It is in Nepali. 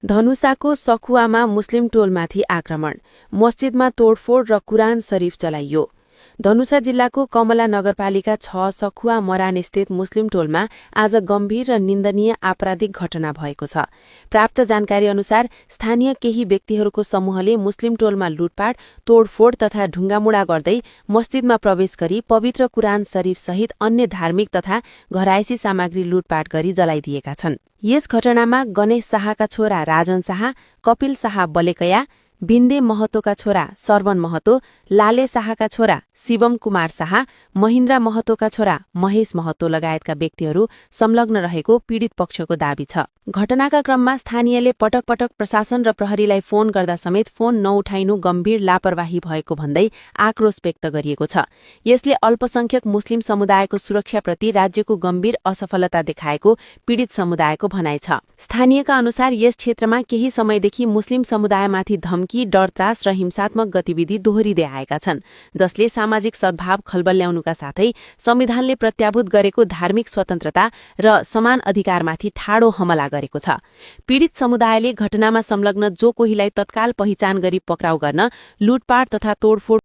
धनुषाको सखुवामा मुस्लिम टोलमाथि आक्रमण, मस्जिदमा तोडफोड र कुरान शरीफ चलाइयो। धनुषा जिल्लाको कमला नगरपालिका 6 सखुवा मरानस्थित मुस्लिम टोलमा आज गम्भीर र निन्दनीय आपराधिक घटना भएको छ। प्राप्त जानकारी अनुसार स्थानीय केही व्यक्तिहरूको समूहले मुस्लिम टोलमा लुटपाट, तोडफोड तथा ढुङ्गामुढा गर्दै मस्जिदमा प्रवेश गरी पवित्र कुरान शरीफ सहित अन्य धार्मिक तथा घरायसी सामग्री लुटपाट गरी जलाइदिएका छन्। यस घटनामा गणेश शाहका छोरा राजन शाह, कपिल शाह बलेकया, बिन्दे महतोका छोरा सरवन महतो, लाले शाहका छोरा शिवम कुमार शाह, महेन्द्र महतोका छोरा महेश महतो लगायतका व्यक्तिहरू संलग्न रहेको पीडित पक्षको दावी छ। घटनाका क्रममा स्थानीयले पटक पटक प्रशासन र प्रहरीलाई फोन गर्दा समेत फोन नउठाइनु गम्भीर लापरवाही भएको भन्दै आक्रोश व्यक्त गरिएको छ। यसले अल्पसंख्यक मुस्लिम समुदायको सुरक्षाप्रति राज्यको गम्भीर असफलता देखाएको पीडित समुदायको भनाइ छ। स्थानीयका अनुसार यस क्षेत्रमा केही समयदेखि मुस्लिम समुदायमाथि धम्की, डरत्रास र हिंसात्मक गतिविधि दोहोरिँदै आएका छन्, जसले सामाजिक सद्भाव खलबल्याउनुका साथै संविधानले प्रत्याभूत गरेको धार्मिक स्वतन्त्रता र समान अधिकारमाथि ठाडो हमला गरेको छ। पीडित समुदायले घटनामा संलग्न जो कोहीलाई तत्काल पहिचान गरी पक्राउ गर्न, लुटपाट तथा तोडफोड